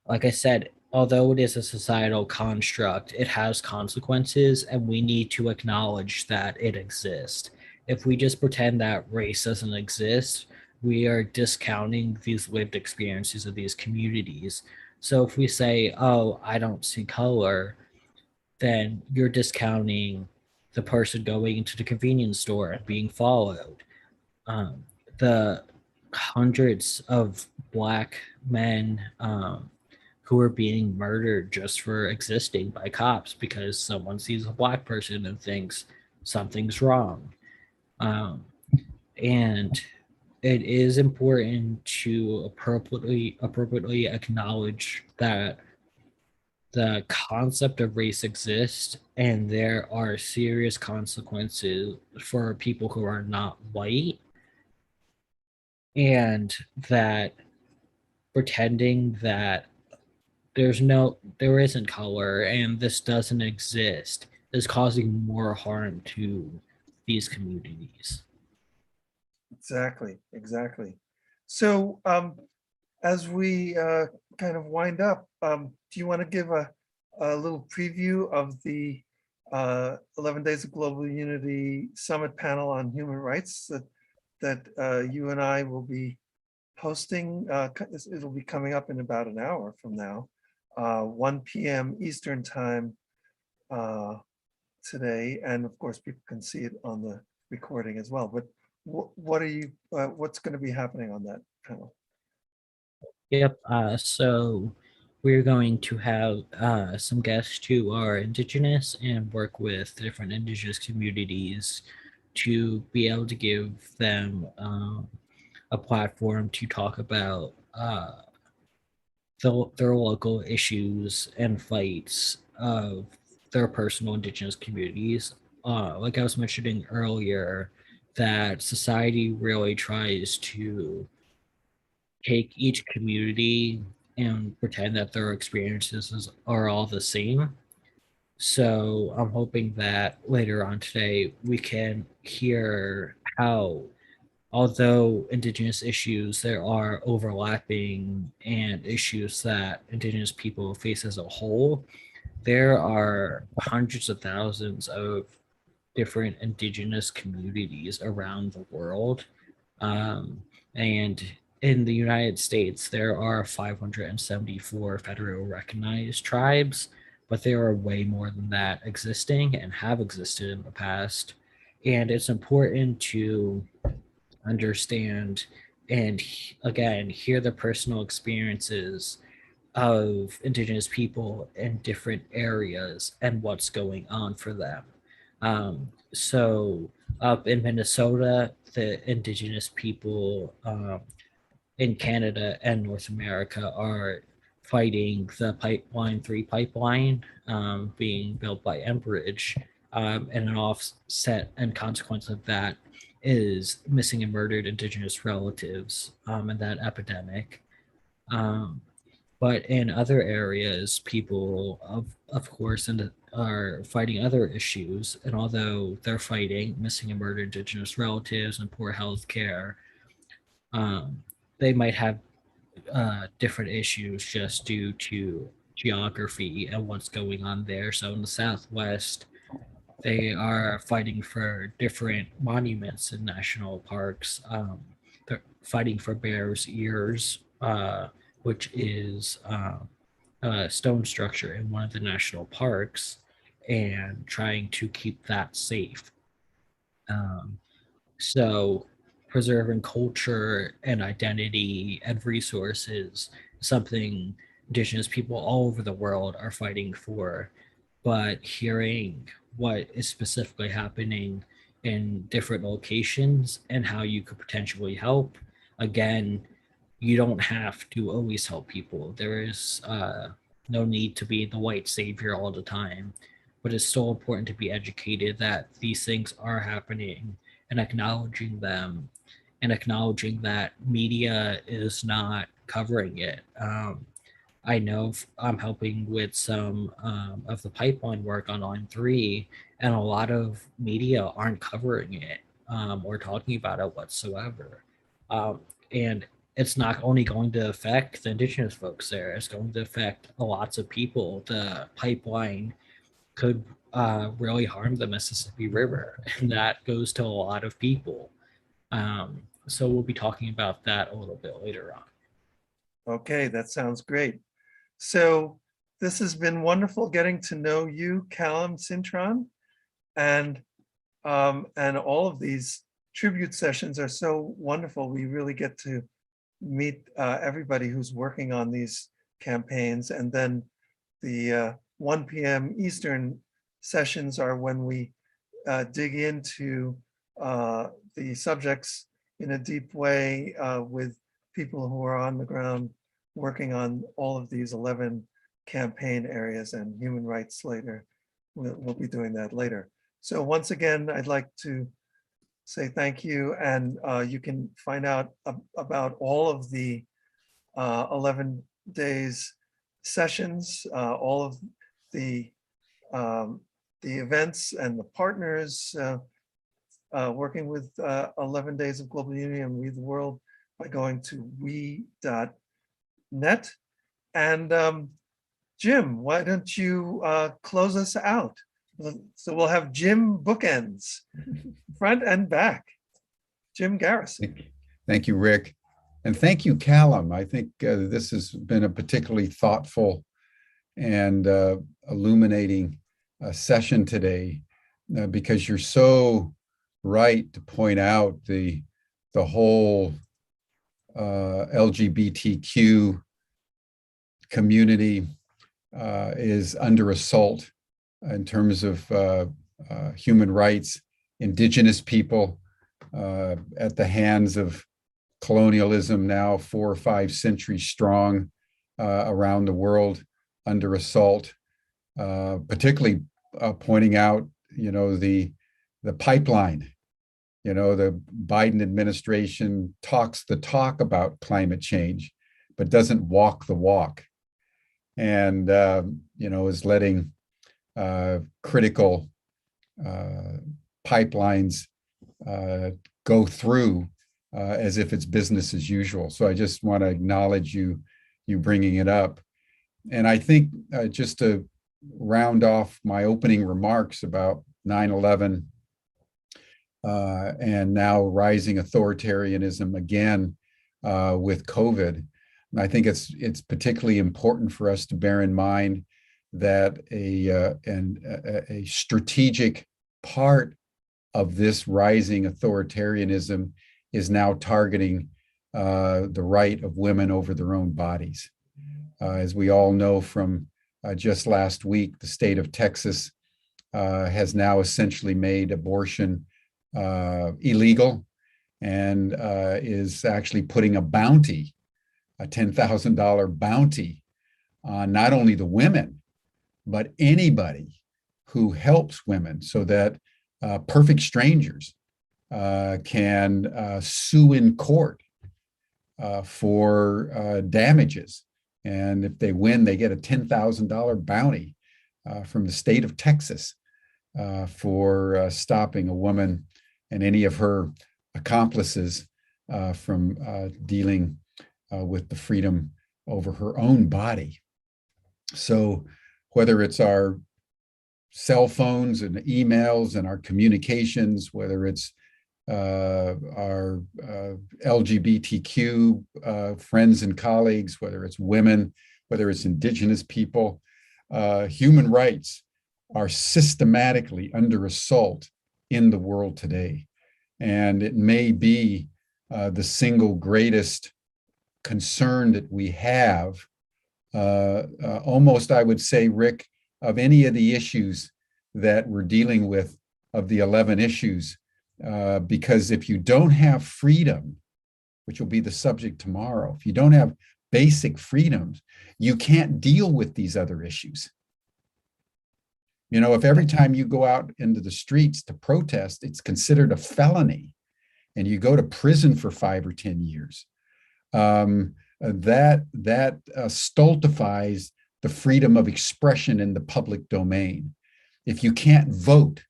like I said, although it is a societal construct, it has consequences, and we need to acknowledge that it exists. If we just pretend that race doesn't exist, we are discounting these lived experiences of these communities. So if we say, oh, I don't see color, then you're discounting the person going into the convenience store and being followed. Um, the hundreds of Black men who are being murdered just for existing by cops because someone sees a Black person and thinks something's wrong. And it is important to appropriately acknowledge that the concept of race exists and there are serious consequences for people who are not white, and that pretending that there isn't color and this doesn't exist is causing more harm to these communities. Exactly. So as we kind of wind up, do you want to give a little preview of the 11 Days of Global Unity Summit panel on human rights that you and I will be hosting? It'll be coming up in about an hour from now, 1 p.m. Eastern time today. And of course, people can see it on the recording as well. But what are you, what's going to be happening on that panel? Yep. So we're going to have some guests who are indigenous and work with different indigenous communities to be able to give them a platform to talk about their local issues and fights of their personal indigenous communities. Like I was mentioning earlier, that society really tries to take each community and pretend that their experiences are all the same. So I'm hoping that later on today we can hear how, although Indigenous issues, there are overlapping and issues that Indigenous people face as a whole. There are hundreds of thousands of different Indigenous communities around the world. And in the United States, there are 574 federally recognized tribes, but there are way more than that existing and have existed in the past. And it's important to understand and again hear the personal experiences of Indigenous people in different areas and what's going on for them. So up in Minnesota, the Indigenous people in Canada and North America are fighting the Pipeline 3 pipeline being built by Enbridge. And an offset and consequence of that is missing and murdered Indigenous relatives and that epidemic. But in other areas, people, of course, are fighting other issues. And although they're fighting missing and murdered Indigenous relatives and poor health care, they might have different issues just due to geography and what's going on there. So in the Southwest, they are fighting for different monuments in national parks. They're fighting for Bears Ears, which is a stone structure in one of the national parks, and trying to keep that safe. So preserving culture and identity and resources, something Indigenous people all over the world are fighting for, but hearing what is specifically happening in different locations and how you could potentially help. Again, you don't have to always help people. There is no need to be the white savior all the time, but it's still important to be educated that these things are happening and acknowledging them and acknowledging that media is not covering it. I know I'm helping with some of the pipeline work on Line 3, and a lot of media aren't covering it or talking about it whatsoever. And it's not only going to affect the Indigenous folks there, it's going to affect lots of people. The pipeline could really harm the Mississippi River, and that goes to a lot of people. So we'll be talking about that a little bit later on. Okay, that sounds great. So this has been wonderful getting to know you, Callum Cintron, and all of these tribute sessions are so wonderful. We really get to meet everybody who's working on these campaigns. And then the 1 p.m. Eastern sessions are when we dig into the subjects in a deep way with people who are on the ground working on all of these 11 campaign areas, and human rights later. We'll be doing that later. So once again, I'd like to say thank you, and you can find out about all of the 11 days sessions, all of the events and the partners working with 11 Days of Global Unity and We the World by going to we.net. And Jim, why don't you close us out? So we'll have Jim bookends, front and back. Jim Garrison. Thank you, Rick. And thank you, Callum. I think this has been a particularly thoughtful and illuminating session today because you're so right to point out the whole LGBTQ community is under assault in terms of human rights, indigenous people at the hands of colonialism, now 4 or 5 centuries strong around the world, under assault, particularly pointing out, the pipeline. The Biden administration talks the talk about climate change, but doesn't walk the walk, and is letting critical pipelines go through as if it's business as usual. So I just want to acknowledge you bringing it up. And I think just to round off my opening remarks about 9/11 and now rising authoritarianism again with COVID, I think it's particularly important for us to bear in mind that a strategic part of this rising authoritarianism is now targeting the right of women over their own bodies. As we all know from just last week, the state of Texas has now essentially made abortion illegal and is actually putting a bounty, a $10,000 bounty on not only the women, but anybody who helps women, so that perfect strangers can sue in court for damages. And if they win, they get a $10,000 bounty from the state of Texas for stopping a woman and any of her accomplices from dealing with the freedom over her own body. So whether it's our cell phones and emails and our communications, whether it's our LGBTQ friends and colleagues, whether it's women, whether it's indigenous people, human rights are systematically under assault in the world today. And it may be the single greatest concern that we have, almost, I would say, Rick, of any of the issues that we're dealing with, of the 11 issues, because if you don't have freedom, which will be the subject tomorrow, if you don't have basic freedoms, you can't deal with these other issues. If every time you go out into the streets to protest, it's considered a felony and you go to prison for 5 or 10 years, that stultifies the freedom of expression in the public domain. If you can't vote,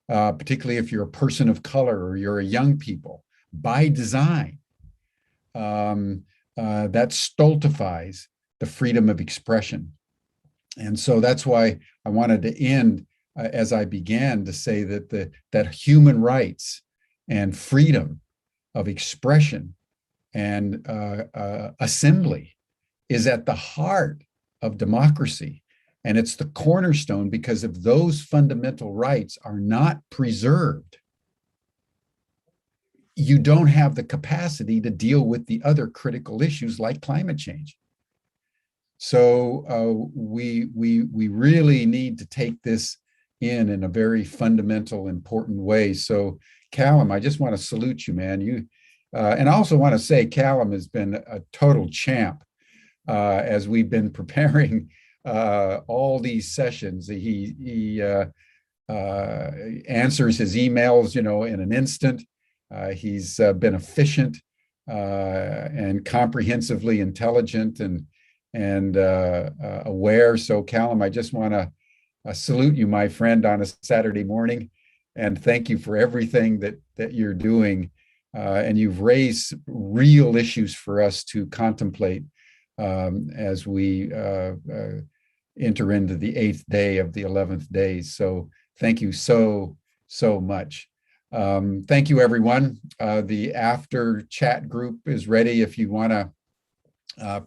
particularly if you're a person of color or you're a young people, by design, that stultifies the freedom of expression. And so that's why I wanted to end, as I began, to say that that human rights and freedom of expression and assembly is at the heart of democracy. And it's the cornerstone, because if those fundamental rights are not preserved, you don't have the capacity to deal with the other critical issues like climate change. So we really need to take this in a very fundamental, important way. So Callum, I just want to salute you, man. And I also want to say Callum has been a total champ as we've been preparing all these sessions. He answers his emails, in an instant. He's been efficient and comprehensively intelligent and aware. So Callum, I just want to salute you, my friend, on a Saturday morning, and thank you for everything that you're doing. And you've raised real issues for us to contemplate as we enter into the 8th day of the 11th day. So thank you so much. Thank you, everyone. The after chat group is ready if you want to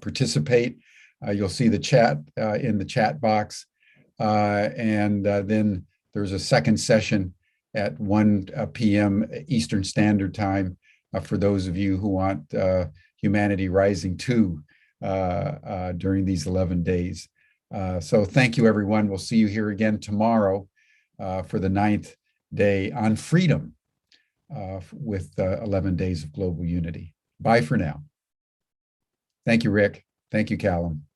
participate. You'll see the chat in the chat box. And then there's a second session at 1 p.m. Eastern Standard Time for those of you who want Humanity Rising 2 during these 11 days. So thank you, everyone. We'll see you here again tomorrow for the 9th day on freedom with 11 days of global unity. Bye for now. Thank you, Rick. Thank you, Callum.